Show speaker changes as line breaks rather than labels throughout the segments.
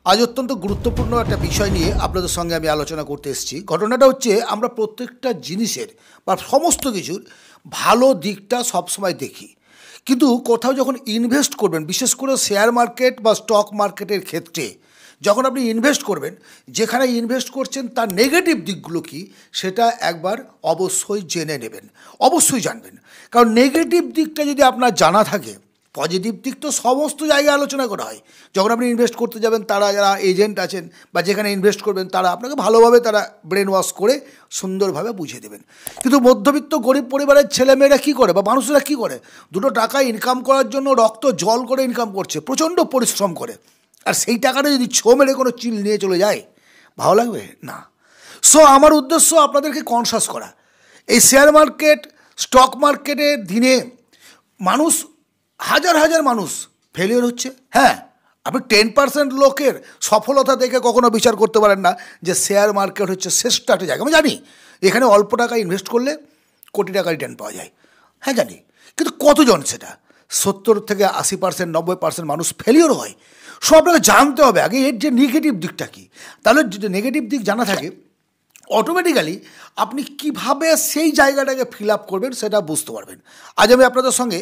আজ অত্যন্ত গুরুত্বপূর্ণ একটা বিষয় নিয়ে আপনাদের সঙ্গে আমি আলোচনা করতে এসেছি। ঘটনাটা হচ্ছে আমরা প্রত্যেকটা জিনিসের বা সমস্ত কিছুর ভালো দিকটা সবসময় দেখি, কিন্তু কোথাও যখন ইনভেস্ট করবেন, বিশেষ করে শেয়ার মার্কেট বা স্টক মার্কেটের ক্ষেত্রে যখন আপনি ইনভেস্ট করবেন, যেখানে ইনভেস্ট করছেন তার নেগেটিভ দিকগুলো কি সেটা একবার অবশ্যই জেনে নেবেন, অবশ্যই জানবেন। কারণ নেগেটিভ দিকটা যদি আপনার জানা থাকে, পজিটিভ দিক তো সমস্ত জায়গায় আলোচনা করা হয়। যখন আপনি ইনভেস্ট করতে যাবেন, তারা যারা এজেন্ট আছেন বা যেখানে ইনভেস্ট করবেন তারা আপনাকে ভালোভাবে তারা ব্রেন ওয়াশ করে সুন্দরভাবে বুঝিয়ে দেবেন। কিন্তু মধ্যবিত্ত গরিব পরিবারের ছেলেমেয়েরা কী করে বা মানুষেরা কী করে, দুটো টাকা ইনকাম করার জন্য রক্ত জল করে ইনকাম করছে, প্রচণ্ড পরিশ্রম করে, আর সেই টাকাটা যদি ছো মেরে কোনো চিল নিয়ে চলে যায়, ভালো লাগবে না। সো আমার উদ্দেশ্য আপনাদেরকে কনসাস করা। এই শেয়ার মার্কেট স্টক মার্কেটের দিনে মানুষ হাজার হাজার মানুষ ফেলিওর হচ্ছে। হ্যাঁ, আপনি 10% লোকের সফলতা দেখে কখনো বিচার করতে পারেন না যে শেয়ার মার্কেট হচ্ছে শ্রেষ্ঠ একটা জায়গা। আমি জানি এখানে অল্প টাকা ইনভেস্ট করলে কোটি টাকা রিটার্ন পাওয়া যায়, হ্যাঁ জানি, কিন্তু কতজন সেটা 70 থেকে 80%, 90% মানুষ ফেলিওর হয়। সো আপনাকে জানতে হবে আগে এর যে নেগেটিভ দিকটা কী। তাহলে যদি নেগেটিভ দিক জানা থাকে, অটোমেটিক্যালি আপনি কিভাবে সেই জায়গাটাকে ফিল আপ করবেন সেটা বুঝতে পারবেন। আজ আমি আপনাদের সঙ্গে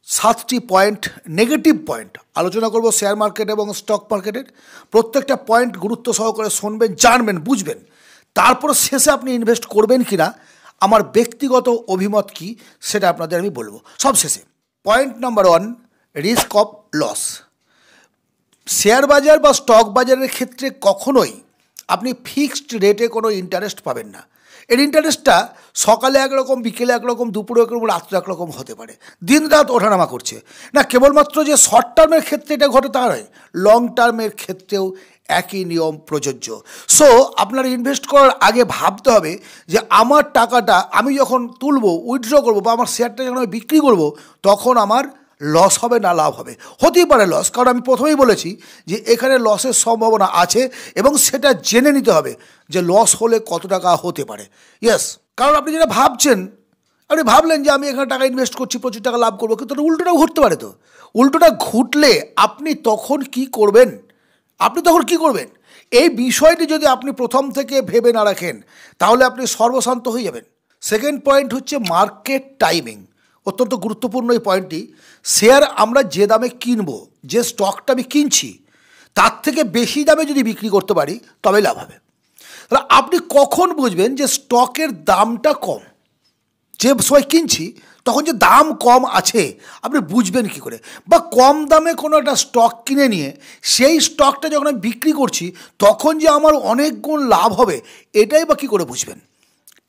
7টি পয়েন্ট, নেগেটিভ পয়েন্ট আলোচনা করব শেয়ার মার্কেট এবং স্টক মার্কেটের। প্রত্যেকটা পয়েন্ট গুরুত্ব সহকারে শুনবেন, জানবেন, বুঝবেন, তারপর শেষে আপনি ইনভেস্ট করবেন কি না, আমার ব্যক্তিগত অভিমত কি সেটা আপনাদের আমি বলবো সব শেষে। Point number 1, risk of loss. Share বাজার বা স্টক বাজারের ক্ষেত্রে কখনোই আপনি ফিক্সড রেটে কোনো ইন্টারেস্ট পাবেন না। এর ইন্টারেস্টটা সকালে একরকম, বিকেলে একরকম, দুপুরে একরকম, রাত্রে একরকম হতে পারে, দিন রাত ওঠানামা করছে না। কেবলমাত্র যে শর্ট টার্মের ক্ষেত্রে এটা ঘটে তা নয়, লং টার্মের ক্ষেত্রেও একই নিয়ম প্রযোজ্য। সো আপনার ইনভেস্ট করার আগে ভাবতে হবে যে আমার টাকাটা আমি যখন তুলবো, উইথড্র করবো, বা আমার শেয়ারটা যখন আমি বিক্রি করবো, তখন আমার লস হবে না লাভ হবে। হতেই পারে লস, কারণ আমি প্রথমেই বলেছি যে এখানে লসের সম্ভাবনা আছে এবং সেটা জেনে নিতে হবে যে লস হলে কত টাকা হতে পারে। ইয়েস, কারণ আপনি যেটা ভাবছেন, আপনি ভাবলেন যে আমি এখানে টাকা ইনভেস্ট করছি, প্রচুর টাকা লাভ করবো, কিন্তু উল্টোটাও ঘটতে পারে। তো উল্টোটা ঘটলে আপনি তখন কি করবেন? এই বিষয়টি যদি আপনি প্রথম থেকে ভেবে না রাখেন, তাহলে আপনি সর্বশান্ত হয়ে যাবেন। সেকেন্ড পয়েন্ট হচ্ছে মার্কেট টাইমিং। অত্যন্ত গুরুত্বপূর্ণ এই পয়েন্টটি। শেয়ার আমরা যে দামে কিনবো, যে স্টকটা আমি কিনছি তার থেকে বেশি দামে যদি বিক্রি করতে পারি তবে লাভ হবে। তাহলে আপনি কখন বুঝবেন যে স্টকের দামটা কম? যে সময় কিনছি তখন যে দাম কম আছে আপনি বুঝবেন কী করে? বা কম দামে কোনো একটা স্টক কিনে নিয়ে সেই স্টকটা যখন আমি বিক্রি করছি তখন যে আমার অনেক গুণ লাভ হবে, এটাই বা কী করে বুঝবেন?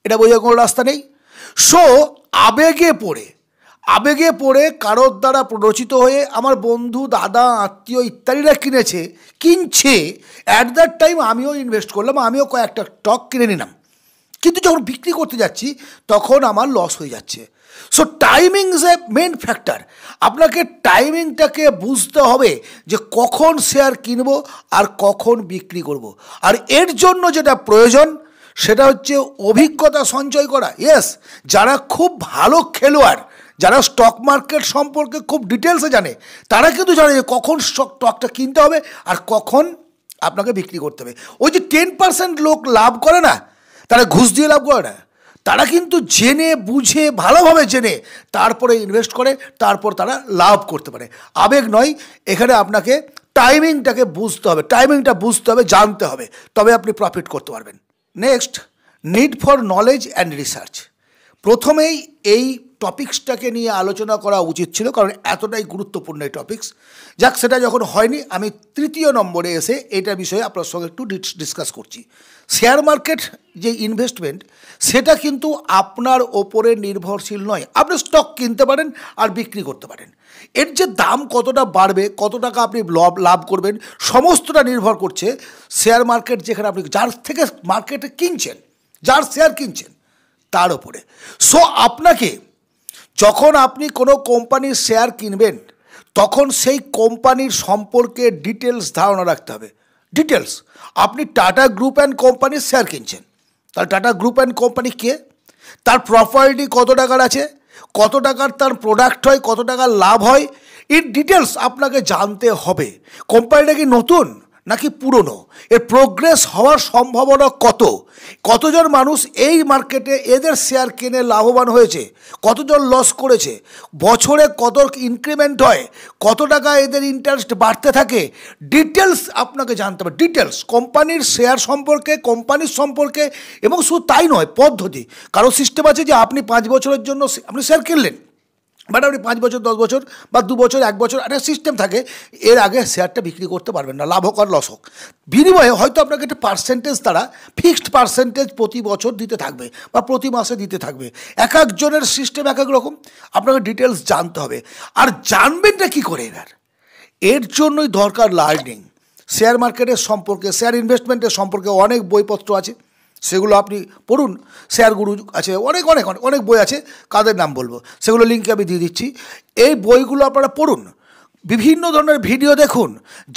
এটা বোঝার কোনো রাস্তা নেই। সো আবেগে পড়ে কারোর দ্বারা প্ররোচিত হয়ে আমার বন্ধু, দাদা, আত্মীয় ইত্যাদিরা কিনছে, অ্যাট দ্যাট টাইম আমিও ইনভেস্ট করলাম, আমিও কয়েকটা স্টক কিনে নিলাম, কিন্তু যখন বিক্রি করতে যাচ্ছি তখন আমার লস হয়ে যাচ্ছে। So timing is a main factor. আপনাকে টাইমিংটাকে বুঝতে হবে যে কখন শেয়ার কিনবো আর কখন বিক্রি করব। আর এর জন্য যেটা প্রয়োজন সেটা হচ্ছে অভিজ্ঞতা সঞ্চয় করা। ইয়েস, যারা খুব ভালো খেলোয়াড়, যারা স্টক মার্কেট সম্পর্কে খুব ডিটেলসে জানে, তারা কিন্তু জানে যে কখন স্টকটা কিনতে হবে আর কখন আপনাকে বিক্রি করতে হবে। ওই যে 10% লোক লাভ করে না, তারা ঘুষ দিয়ে লাভ করে না, তারা কিন্তু জেনে বুঝে, ভালোভাবে জেনে তারপরে ইনভেস্ট করে, তারপর তারা লাভ করতে পারে। আবেগ নয়, এখানে আপনাকে টাইমিংটাকে বুঝতে হবে, জানতে হবে, তবে আপনি প্রফিট করতে পারবেন। Next, need for knowledge and research. প্রথমেই এই টপিক্সটাকে নিয়ে আলোচনা করা উচিত ছিল, কারণ এতটাই গুরুত্বপূর্ণ এই টপিক্স। যাক, সেটা যখন হয়নি, আমি 3য় নম্বরে এসে এটার বিষয়ে আপনার সঙ্গে একটু ডিসকাস করছি। শেয়ার মার্কেট যে ইনভেস্টমেন্ট, সেটা কিন্তু আপনার ওপরে নির্ভরশীল নয়। আপনি স্টক কিনতে পারেন আর বিক্রি করতে পারেন, এর যে দাম কতটা বাড়বে, কত টাকা আপনি লাভ করবেন, সমস্তটা নির্ভর করছে শেয়ার মার্কেট, যেখানে আপনি যার থেকে মার্কেটে কিনছেন, যার শেয়ার কিনছেন তার ওপরে। সো আপনাকে যখন আপনি কোনো কোম্পানির শেয়ার কিনবেন তখন সেই কোম্পানির সম্পর্কে ডিটেলস ধারণা রাখতে হবে। ডিটেলস, আপনি টাটা গ্রুপ অ্যান্ড কোম্পানির শেয়ার কিনছেন, তাহলে টাটা গ্রুপ অ্যান্ড কোম্পানি কে, তার প্রপার্টি কত টাকার আছে, কত টাকার তার প্রোডাক্ট হয়, কত টাকার লাভ হয়, এর ডিটেলস আপনাকে জানতে হবে। কোম্পানিটা কি নতুন নাকি পুরনো, এর প্রোগ্রেস হওয়ার সম্ভাবনা কতজন মানুষ এই মার্কেটে এদের শেয়ার কিনে লাভবান হয়েছে, কতজন লস করেছে, বছরে কত ইনক্রিমেন্ট হয়, কত টাকা এদের ইন্টারেস্ট বাড়তে থাকে, ডিটেলস আপনাকে জানতে হবে। ডিটেলস কোম্পানির শেয়ার সম্পর্কে, কোম্পানির সম্পর্কে, এবং শুধু তাই নয়, পদ্ধতি। কারো সিস্টেম আছে যে আপনি 5 বছরের জন্য আপনি শেয়ার কিনলেন, বাট আপনি 5 বছর, 10 বছর বা 2 বছর, 1 বছর একটা সিস্টেম থাকে, এর আগে শেয়ারটা বিক্রি করতে পারবেন না, লাভ হোক আর লস হোক। বিনিময়ে হয়তো আপনাকে একটা পার্সেন্টেজ তারা ফিক্সড পার্সেন্টেজ প্রতি বছর দিতে থাকবে বা প্রতি মাসে দিতে থাকবে। এক একজনের সিস্টেম এক এক রকম, আপনাকে ডিটেলস জানতে হবে। আর জানবেনটা কী করে এর জন্যই দরকার লার্নিং। শেয়ার মার্কেটের সম্পর্কে, শেয়ার ইনভেস্টমেন্টের সম্পর্কে অনেক বইপত্র আছে, সেগুলো আপনি পড়ুন। শেয়ার গুরু আছে, অনেক অনেক অনেক বই আছে, কাদের নাম বলবো, সেগুলো লিঙ্কে আমি দিয়ে দিচ্ছি। এই বইগুলো আপনারা পড়ুন, বিভিন্ন ধরনের ভিডিও দেখুন।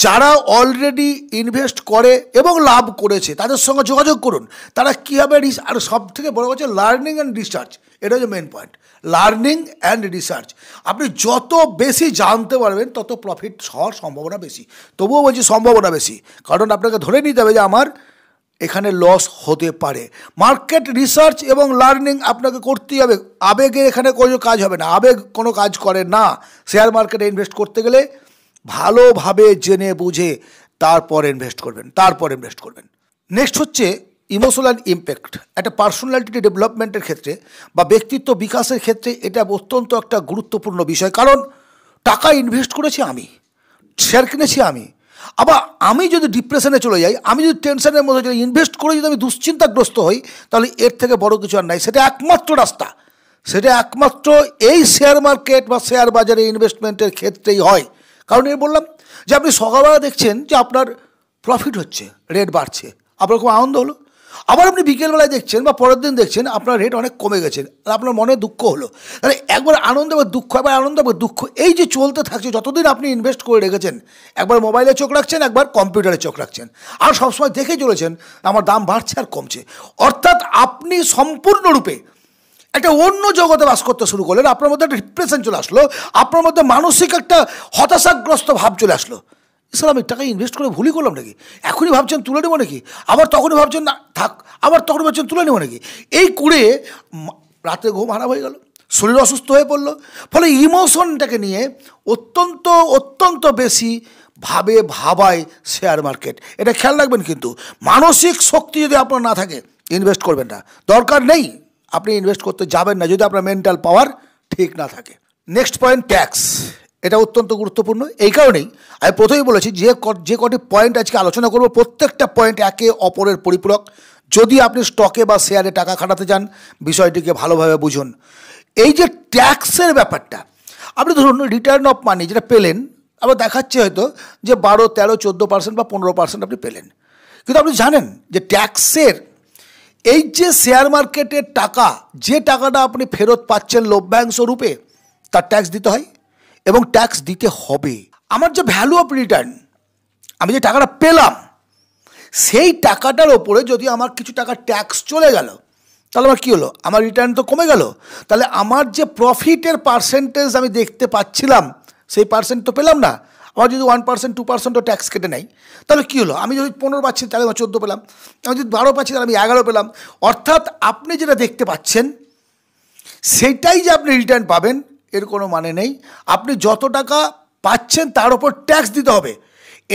যারা অলরেডি ইনভেস্ট করে এবং লাভ করেছে তাদের সঙ্গে যোগাযোগ করুন, তারা কীভাবে, আর সব থেকে বড় কথা লার্নিং অ্যান্ড রিসার্চ, এটা হচ্ছে main point. Learning and research, আপনি যত বেশি জানতে পারবেন তত প্রফিট হওয়ার সম্ভাবনা বেশি। তবুও বলছি সম্ভাবনা বেশি, কারণ আপনাকে ধরে নিতে হবে যে আমার এখানে লস হতে পারে। মার্কেট রিসার্চ এবং লার্নিং আপনাকে করতেই হবে। আবেগে এখানে কোনো কাজ হবে না, আবেগ কোনো কাজ করে না। শেয়ার মার্কেটে ইনভেস্ট করতে গেলে ভালোভাবে জেনে বুঝে তারপর ইনভেস্ট করবেন। নেক্সট হচ্ছে ইমোশনাল ইম্প্যাক্ট। একটা পার্সোনালিটি ডেভেলপমেন্টের ক্ষেত্রে বা ব্যক্তিত্ব বিকাশের ক্ষেত্রে এটা অত্যন্ত একটা গুরুত্বপূর্ণ বিষয়। কারণ টাকা ইনভেস্ট করেছি আমি, শেয়ার কিনেছি আমি, আবার আমি যদি ডিপ্রেশনে চলে যাই, আমি যদি টেনশনের মধ্যে চলে, ইনভেস্ট করে যদি আমি দুশ্চিন্তাগ্রস্ত হই, তাহলে এর থেকে বড় কিছু আর নাই। সেটা একমাত্র রাস্তা, সেটা একমাত্র এই শেয়ার মার্কেট বা শেয়ার বাজারে ইনভেস্টমেন্টের ক্ষেত্রেই হয়। কারণ এর বললাম যে আপনি সকালবেলা দেখছেন যে আপনার প্রফিট হচ্ছে, রেট বাড়ছে, আপনার খুব আনন্দ হলো। আবার আপনি বিকেলবেলায় দেখছেন বা পরের দিন দেখছেন আপনার রেট অনেক কমে গেছে, আপনার মনে দুঃখ হলো। তাহলে একবার আনন্দ, একবার দুঃখ, একবার আনন্দ, একবার দুঃখ, এই যে চলতে থাকছে যতদিন আপনি ইনভেস্ট করে রেখেছেন। একবার মোবাইলে চোখ রাখছেন, একবার কম্পিউটারে চোখ রাখছেন, আর সবসময় দেখে চলেছেন আমার দাম বাড়ছে আর কমছে। অর্থাৎ আপনি সম্পূর্ণরূপে একটা অন্য জগতে বাস করতে শুরু করলেন। আপনার মধ্যে একটা ডিপ্রেশন চলে আসলো, আপনার মধ্যে মানসিক একটা হতাশাগ্রস্ত ভাব চলে আসলো। স্যার আমি টাকা ইনভেস্ট করে ভুলই করলাম নাকি, এখনই ভাবছেন তুলে নেবো নাকি, আবার তখনই ভাবছেন না থাক, আবার তখনই ভাবছেন তুলে নেবো নাকি। এই করে রাতে ঘুম হারাম হয়ে গেল, শরীর অসুস্থ হয়ে পড়লো। ফলে ইমোশনটাকে নিয়ে অত্যন্ত বেশি ভাবায় শেয়ার মার্কেট। এটা খেয়াল রাখবেন, কিন্তু মানসিক শক্তি যদি আপনার না থাকে ইনভেস্ট করবেন না, দরকার নেই, আপনি ইনভেস্ট করতে যাবেন না যদি আপনার মেন্টাল পাওয়ার ঠিক না থাকে। Next point, tax. এটা অত্যন্ত গুরুত্বপূর্ণ। এই কারণেই আমি প্রথমেই বলেছি যে কটি পয়েন্ট আজকে আলোচনা করব, প্রত্যেকটা পয়েন্ট একে অপরের পরিপূরক। যদি আপনি স্টকে বা শেয়ারে টাকা খাটাতে চান, বিষয়টিকে ভালোভাবে বুঝুন। এই যে ট্যাক্সের ব্যাপারটা, আপনি ধরুন রিটার্ন অফ মানি যেটা পেলেন, আবার দেখাচ্ছে হয়তো যে 12, 13, 14% বা 15% আপনি পেলেন, কিন্তু আপনি জানেন যে ট্যাক্সের এই যে শেয়ার মার্কেটের টাকা, যে টাকাটা আপনি ফেরত পাচ্ছেন লভ্যাংশ রূপে, তার ট্যাক্স দিতে হয় এবং ট্যাক্স দিতে হবে। আমার যে ভ্যালু অফ রিটার্ন, আমি যে টাকাটা পেলাম, সেই টাকাটার ওপরে যদি আমার কিছু টাকা ট্যাক্স চলে গেল, তাহলে আমার কী হলো, আমার রিটার্ন তো কমে গেল। তাহলে আমার যে প্রফিটের পার্সেন্টেজ আমি দেখতে পাচ্ছিলাম, সেই পার্সেন্ট তো পেলাম না। আমার যদি 1%, 2% ট্যাক্স কেটে নেয়, তাহলে কী হলো, আমি যদি 15 পাচ্ছি তাহলে আমি 14 পেলাম, আমি যদি 12 পাচ্ছি তাহলে আমি 11 পেলাম। অর্থাৎ আপনি যেটা দেখতে পাচ্ছেন সেটাই যে আপনি রিটার্ন পাবেন এর কোনো মানে নেই। আপনি যত টাকা পাচ্ছেন তার উপর ট্যাক্স দিতে হবে,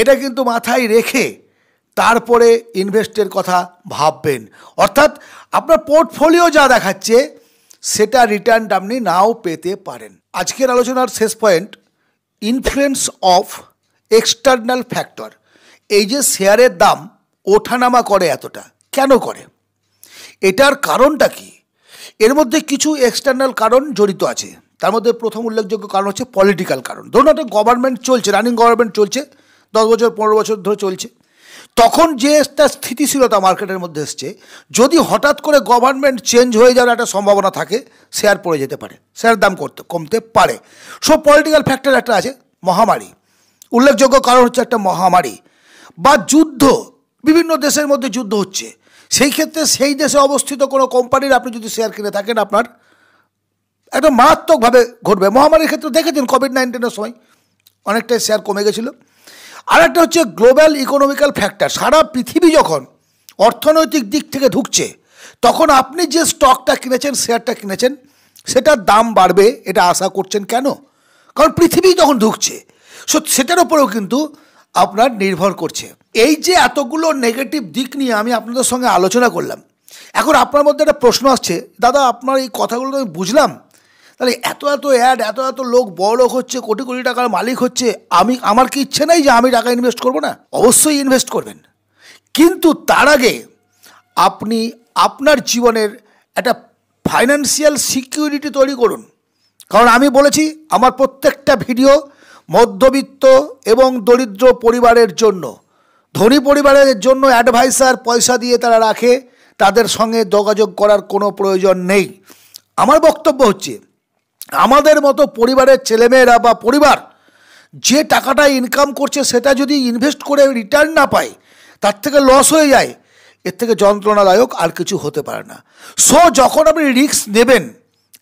এটা কিন্তু মাথায় রেখে তারপরে ইনভেস্টের কথা ভাববেন। অর্থাৎ আপনার পোর্টফোলিও যা দেখাচ্ছে সেটা রিটার্ন আপনি নাও পেতে পারেন। আজকের আলোচনার শেষ point, influence of external factor. এই যে শেয়ারের দাম ওঠানামা করে এতটা, কেন করে, এটার কারণটা কি? এর মধ্যে কিছু এক্সটার্নাল কারণ জড়িত আছে। তার মধ্যে প্রথম উল্লেখযোগ্য কারণ হচ্ছে পলিটিক্যাল কারণ। ধরুন একটা গভর্নমেন্ট চলছে, রানিং গভর্নমেন্ট চলছে, 10 বছর 15 বছর ধরে চলছে, তখন যে একটা স্থিতিশীলতা মার্কেটের মধ্যে এসছে, যদি হঠাৎ করে গভর্নমেন্ট চেঞ্জ হয়ে যাওয়ার একটা সম্ভাবনা থাকে, শেয়ার পড়ে যেতে পারে, শেয়ার দাম কমতে পারে। সব পলিটিক্যাল ফ্যাক্টর একটা আছে, মহামারী, উল্লেখযোগ্য কারণ হচ্ছে একটা মহামারী বা যুদ্ধ, বিভিন্ন দেশের মধ্যে যুদ্ধ হচ্ছে, সেই ক্ষেত্রে সেই দেশে অবস্থিত কোনো কোম্পানির আপনি যদি শেয়ার কিনে থাকেন, আপনার একটা মারাত্মকভাবে ঘটবে। মহামারীর ক্ষেত্রে দেখেছেন কোভিড-19 সময় অনেকটাই শেয়ার কমে গেছিলো। আর একটা হচ্ছে গ্লোবাল ইকোনমিক্যাল ফ্যাক্টর। সারা পৃথিবী যখন অর্থনৈতিক দিক থেকে ঢুকছে, তখন আপনি যে স্টকটা কিনেছেন, শেয়ারটা কিনেছেন, সেটার দাম বাড়বে এটা আশা করছেন কেন? কারণ পৃথিবী যখন ঢুকছে, সেটার উপরেও কিন্তু আপনার নির্ভর করছে। এই যে এতগুলো নেগেটিভ দিক নিয়ে আমি আপনাদের সঙ্গে আলোচনা করলাম, এখন আপনার মধ্যে একটা প্রশ্ন আসছে, দাদা আপনার এই কথাগুলো তো আমি বুঝলাম, তাহলে এত এত অ্যাড, এত এত লোক বড়লোক হচ্ছে, কোটি কোটি টাকার মালিক হচ্ছে, আমার কি ইচ্ছে নাই যে আমি টাকা ইনভেস্ট করব না? অবশ্যই ইনভেস্ট করবেন, কিন্তু তার আগে আপনি আপনার জীবনের একটা ফাইন্যান্সিয়াল সিকিউরিটি তৈরি করুন। কারণ আমি বলেছি আমার প্রত্যেকটা ভিডিও মধ্যবিত্ত এবং দরিদ্র পরিবারের জন্য। ধনী পরিবারের জন্য অ্যাডভাইসার পয়সা দিয়ে তারা রাখে, তাদের সঙ্গে যোগাযোগ করার কোনো প্রয়োজন নেই। আমার বক্তব্য হচ্ছে, আমাদের মতো পরিবারের ছেলেমেয়েরা বা পরিবার যে টাকাটা ইনকাম করছে সেটা যদি ইনভেস্ট করে রিটার্ন না পায়, তার থেকে লস হয়ে যায়, এর থেকে যন্ত্রণাদায়ক আর কিছু হতে পারে না। সো যখন আপনি রিস্ক নেবেন,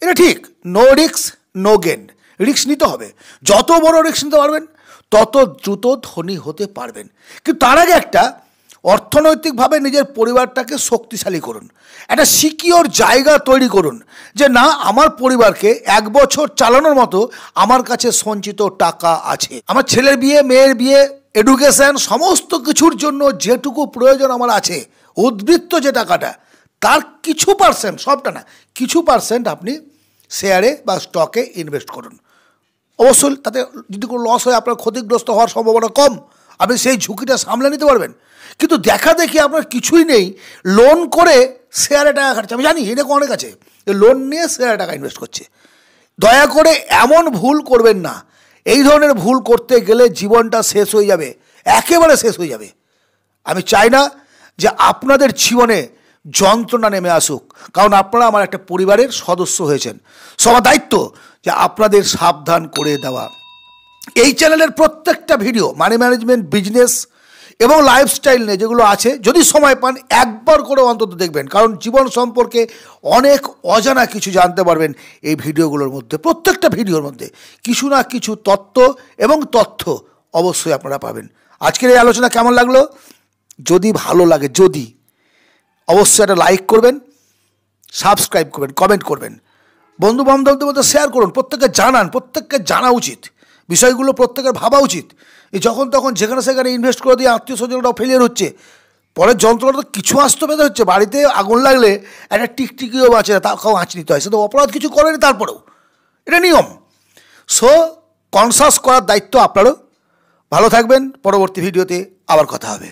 এটা ঠিক, no risk no gain, risk নিতে হবে। যত বড় রিস্ক নিতে পারবেন তত দ্রুত ধনী হতে পারবেন। কিন্তু তার আগে একটা অর্থনৈতিকভাবে নিজের পরিবারটাকে শক্তিশালী করুন, একটা সিকিওর জায়গা তৈরি করুন যে না, আমার পরিবারকে 1 বছর চালানোর মতো আমার কাছে সঞ্চিত টাকা আছে। আমার ছেলের বিয়ে, মেয়ের বিয়ে, এডুকেশন, সমস্ত কিছুর জন্য যেটুকু প্রয়োজন আমার আছে, উদ্বৃত্ত যে টাকাটা, তার কিছু পার্সেন্ট, সবটা না, কিছু পার্সেন্ট আপনি শেয়ারে বা স্টকে ইনভেস্ট করুন। অবশ্যই তাতে যদি কোনো লস হয়, আপনার ক্ষতিগ্রস্ত হওয়ার সম্ভাবনা কম, আপনি সেই ঝুঁকিটা সামলে নিতে পারবেন। কিন্তু দেখা দেখি আপনার কিছুই নেই, লোন করে শেয়ারে টাকা খাচ্ছে, আমি জানি এরকম অনেক আছে, লোন নিয়ে শেয়ারে টাকা ইনভেস্ট করছে। দয়া করে এমন ভুল করবেন না। এই ধরনের ভুল করতে গেলে জীবনটা শেষ হয়ে যাবে, একেবারে শেষ হয়ে যাবে। আমি চাই না যে আপনাদের জীবনে যন্ত্রণা নেমে আসুক, কারণ আপনারা আমার একটা পরিবারের সদস্য হয়েছেন। সবার দায়িত্ব যে আপনাদের সাবধান করে দেওয়া। এই চ্যানেলের প্রত্যেকটা ভিডিও মানি ম্যানেজমেন্ট, বিজনেস এবং লাইফস্টাইল নিয়ে যেগুলো আছে, যদি সময় পান একবার করে অন্তত দেখবেন, কারণ জীবন সম্পর্কে অনেক অজানা কিছু জানতে পারবেন এই ভিডিওগুলোর মধ্যে। প্রত্যেকটা ভিডিওর মধ্যে কিছু না কিছু তত্ত্ব এবং তথ্য অবশ্যই আপনারা পাবেন। আজকের এই আলোচনা কেমন লাগলো? যদি ভালো লাগে, যদি অবশ্যই একটা লাইক করবেন, সাবস্ক্রাইব করবেন, কমেন্ট করবেন, বন্ধু বান্ধবদের মধ্যে শেয়ার করুন, প্রত্যেককে জানান, প্রত্যেককে জানা উচিত, বিষয়গুলো প্রত্যেকের ভাবা উচিত। এই যখন তখন যেখানে সেখানে ইনভেস্ট করে দিয়ে আত্মীয় স্বজনরাও ফেলিয়ার হচ্ছে, পরের যন্ত্রণা তো কিছু আসতে পেতে হচ্ছে। বাড়িতে আগুন লাগলে একটা টিকটিকিও বাঁচে না, তাকেও আঁচ নিতে হয়, সে তো অপরাধ কিছু করেনি, তারপরেও এটা নিয়ম। সো কনসাস করার দায়িত্ব আপনারও। ভালো থাকবেন, পরবর্তী ভিডিওতে আবার কথা হবে।